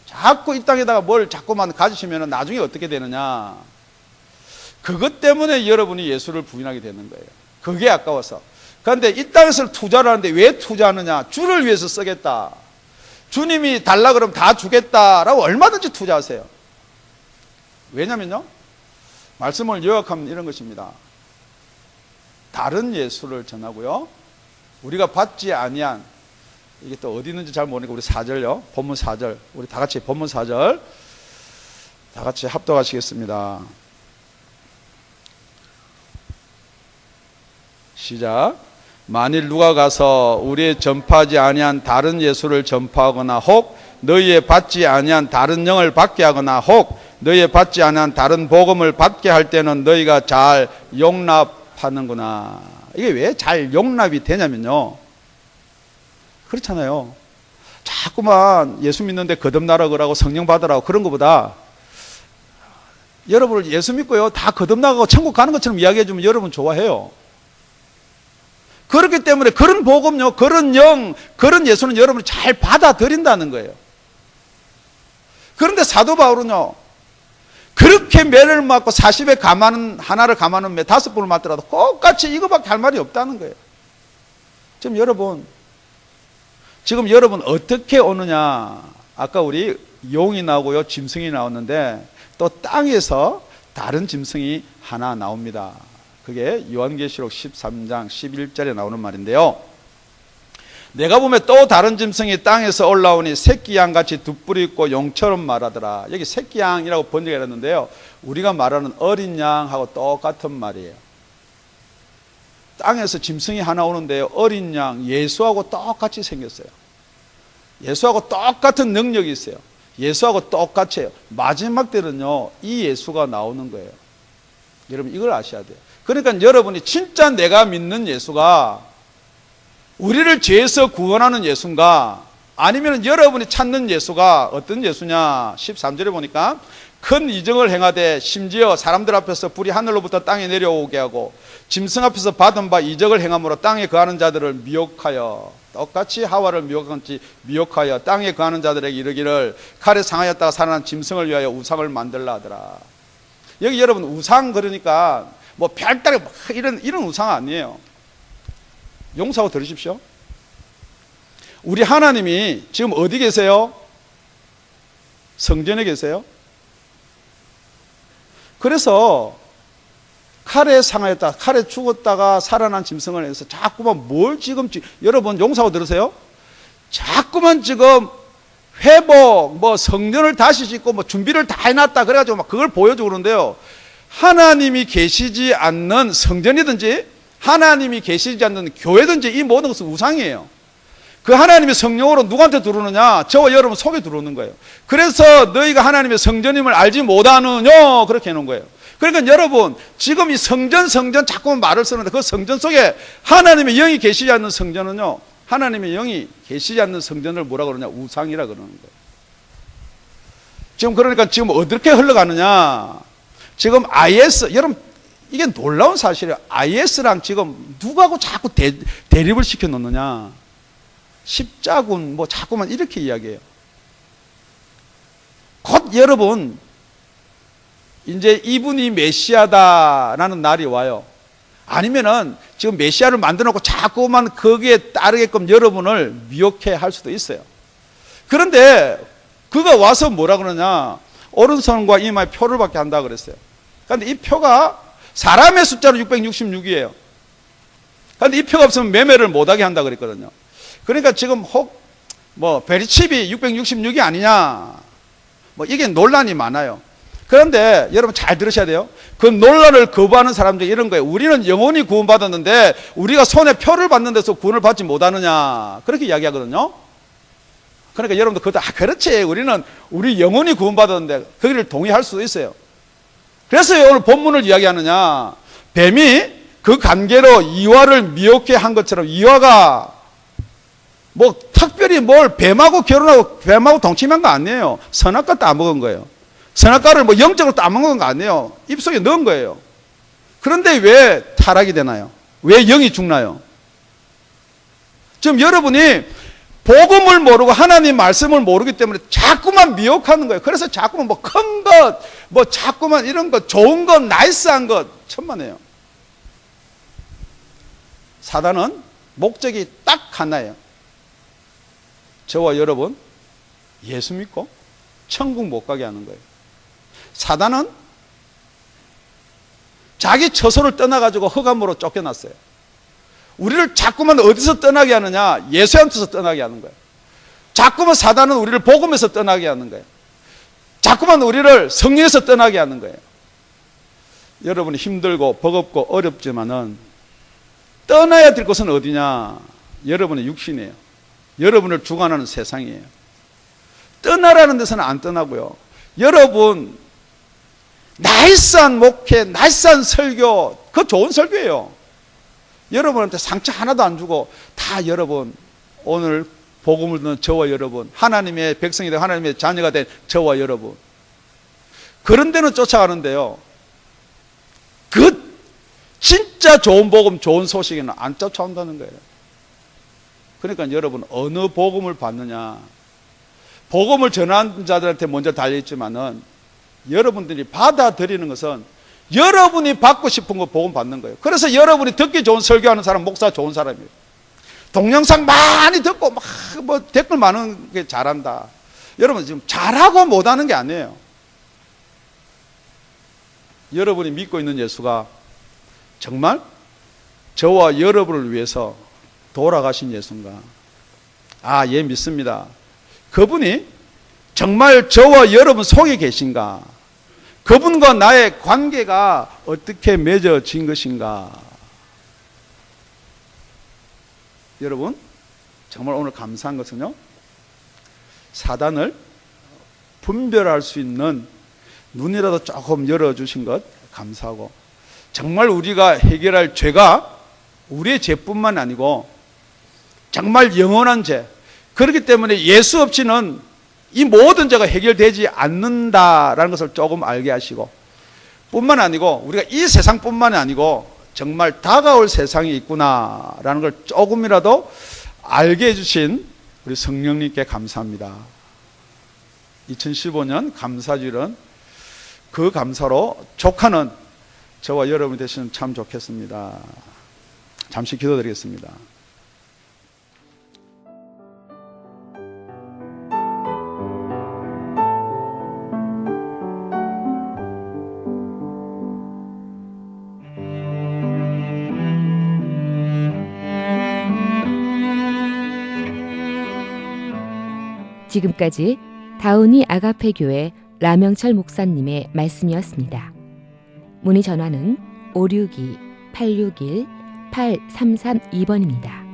자꾸 이 땅에다가 뭘 자꾸만 가지시면 나중에 어떻게 되느냐? 그것 때문에 여러분이 예수를 부인하게 되는 거예요. 그게 아까워서. 그런데 이 땅에서 투자를 하는데 왜 투자하느냐? 주를 위해서 쓰겠다. 주님이 달라 그러면 다 주겠다라고 얼마든지 투자하세요. 왜냐면요, 말씀을 요약하면 이런 것입니다. 다른 예수를 전하고요, 우리가 받지 아니한, 이게 또 어디 있는지 잘 모르니까 우리 4절요, 본문 4절, 우리 다 같이 본문 4절 다 같이 합독하시겠습니다. 시작. 만일 누가 가서 우리의 전파하지 아니한 다른 예수를 전파하거나 혹 너희의 받지 아니한 다른 영을 받게 하거나 혹 너희의 받지 아니한 다른 복음을 받게 할 때는 너희가 잘 용납하는구나. 이게 왜 잘 용납이 되냐면요, 그렇잖아요. 자꾸만 예수 믿는데 거듭나라 그러고 성령 받으라고 그런 것보다 여러분을 예수 믿고요 다 거듭나가고 천국 가는 것처럼 이야기해 주면 여러분 좋아해요. 그렇기 때문에 그런 복음요, 그런 영, 그런 예수는 여러분이 잘 받아들인다는 거예요. 그런데 사도 바울은요, 그렇게 매를 맞고 40에 감하는 하나를 감하는 매 5번을 맞더라도 똑같이 이거밖에 할 말이 없다는 거예요. 지금 여러분 어떻게 오느냐? 아까 우리 용이 나오고요, 짐승이 나왔는데 또 땅에서 다른 짐승이 하나 나옵니다. 그게 요한계시록 13장 11절에 나오는 말인데요. 내가 보면 또 다른 짐승이 땅에서 올라오니 새끼 양같이 두 뿔이 있고 용처럼 말하더라. 여기 새끼 양이라고 번역했는데요, 우리가 말하는 어린 양하고 똑같은 말이에요. 땅에서 짐승이 하나 오는데요, 어린 양 예수하고 똑같이 생겼어요. 예수하고 똑같은 능력이 있어요. 예수하고 똑같이 해요. 마지막 때는요, 이 예수가 나오는 거예요. 여러분 이걸 아셔야 돼요. 그러니까 여러분이 진짜 내가 믿는 예수가 우리를 죄에서 구원하는 예수인가, 아니면 여러분이 찾는 예수가 어떤 예수냐? 13절에 보니까 큰 이적을 행하되 심지어 사람들 앞에서 불이 하늘로부터 땅에 내려오게 하고 짐승 앞에서 받은 바 이적을 행함으로 땅에 거하는 자들을 미혹하여, 똑같이 하와를 미혹한지 미혹하여 땅에 거하는 자들에게 이르기를 칼에 상하였다가 살아난 짐승을 위하여 우상을 만들라 하더라. 여기 여러분 우상 그러니까 뭐 별다른 이런 우상 아니에요. 용서하고 들으십시오. 우리 하나님이 지금 어디 계세요? 성전에 계세요. 그래서 칼에 상하였다, 칼에 죽었다가 살아난 짐승을 해서 자꾸만 뭘 지금, 여러분 용서하고 들으세요. 자꾸만 지금 회복, 뭐 성전을 다시 짓고 뭐 준비를 다 해놨다 그래가지고 막 그걸 보여주고 그러는데요, 하나님이 계시지 않는 성전이든지 하나님이 계시지 않는 교회든지 이 모든 것은 우상이에요. 그 하나님의 성령으로 누구한테 들어오느냐? 저와 여러분 속에 들어오는 거예요. 그래서 너희가 하나님의 성전임을 알지 못하느냐? 그렇게 해놓은 거예요. 그러니까 여러분 지금 이 성전 자꾸만 말을 쓰는데 그 성전 속에 하나님의 영이 계시지 않는 성전은요, 하나님의 영이 계시지 않는 성전을 뭐라 그러냐? 우상이라 그러는 거예요. 지금 그러니까 지금 어떻게 흘러가느냐? 지금 IS, 여러분 이게 놀라운 사실이에요. IS랑 지금 누구하고 자꾸 대립을 시켜 놓느냐? 십자군 뭐 자꾸만 이렇게 이야기해요. 곧 여러분 이제 이분이 메시아다라는 날이 와요. 아니면은 지금 메시아를 만들어 놓고 자꾸만 거기에 따르게끔 여러분을 미혹해 할 수도 있어요. 그런데 그가 와서 뭐라 그러냐? 오른손과 이마에 표를 받게 한다 그랬어요. 그런데 이 표가 사람의 숫자로 666이에요. 그런데 이 표가 없으면 매매를 못하게 한다 그랬거든요. 그러니까 지금 혹 뭐 베리칩이 666이 아니냐, 뭐 이게 논란이 많아요. 그런데 여러분 잘 들으셔야 돼요. 그 논란을 거부하는 사람들이 이런 거예요. 우리는 영원히 구원받았는데 우리가 손에 표를 받는 데서 구원을 받지 못하느냐, 그렇게 이야기하거든요. 그러니까 여러분도 그것도 그렇지, 우리 영원히 구원받았는데 거기를 동의할 수도 있어요. 그래서 오늘 본문을 이야기하느냐, 뱀이 그 관계로 이와를 미혹해 한 것처럼 이와가 뭐 특별히 뭘 뱀하고 결혼하고 뱀하고 동침한 거 아니에요. 선악과 따먹은 거예요. 선악과를 뭐 영적으로 따먹은 거 아니에요. 입속에 넣은 거예요. 그런데 왜 타락이 되나요? 왜 영이 죽나요? 지금 여러분이 복음을 모르고 하나님 말씀을 모르기 때문에 자꾸만 미혹하는 거예요. 그래서 자꾸만 뭐 큰 것, 뭐 자꾸만 이런 것, 좋은 것, 나이스한 것, 천만에요. 사단은 목적이 딱 하나예요. 저와 여러분 예수 믿고 천국 못 가게 하는 거예요. 사단은 자기 처소를 떠나가지고 흑암으로 쫓겨났어요. 우리를 자꾸만 어디서 떠나게 하느냐? 예수한테서 떠나게 하는 거예요. 자꾸만 사단은 우리를 복음에서 떠나게 하는 거예요. 자꾸만 우리를 성령에서 떠나게 하는 거예요. 여러분이 힘들고 버겁고 어렵지만은 떠나야 될 곳은 어디냐? 여러분의 육신이에요. 여러분을 주관하는 세상이에요. 떠나라는 데서는 안 떠나고요. 여러분 나이스한 목회, 나이스한 설교, 그거 좋은 설교예요. 여러분한테 상처 하나도 안 주고 다 여러분, 오늘 복음을 듣는 저와 여러분, 하나님의 백성이 되고 하나님의 자녀가 된 저와 여러분, 그런 데는 쫓아가는데요, 그 진짜 좋은 복음, 좋은 소식에는 안 쫓아온다는 거예요. 그러니까 여러분 어느 복음을 받느냐? 복음을 전하는 자들한테 먼저 달려있지만은 여러분들이 받아들이는 것은 여러분이 받고 싶은 거 복음 받는 거예요. 그래서 여러분이 듣기 좋은 설교하는 사람, 목사 좋은 사람이에요. 동영상 많이 듣고 막 뭐 댓글 많은 게 잘한다. 여러분 지금 잘하고 못하는 게 아니에요. 여러분이 믿고 있는 예수가 정말 저와 여러분을 위해서 돌아가신 예수인가? 아, 예, 믿습니다. 그분이 정말 저와 여러분 속에 계신가? 그분과 나의 관계가 어떻게 맺어진 것인가? 여러분, 정말 오늘 감사한 것은요, 사단을 분별할 수 있는 눈이라도 조금 열어주신 것 감사하고, 정말 우리가 해결할 죄가 우리의 죄뿐만 아니고 정말 영원한 죄, 그렇기 때문에 예수 없이는 이 모든 죄가 해결되지 않는다라는 것을 조금 알게 하시고, 뿐만 아니고 우리가 이 세상뿐만 아니고 정말 다가올 세상이 있구나라는 걸 조금이라도 알게 해주신 우리 성령님께 감사합니다. 2015년 감사주일은 그 감사로 족하는 저와 여러분이 되시면 참 좋겠습니다. 잠시 기도드리겠습니다. 지금까지 다운이 아가페 교회 라명철 목사님의 말씀이었습니다. 문의 전화는 562-861-8332번입니다.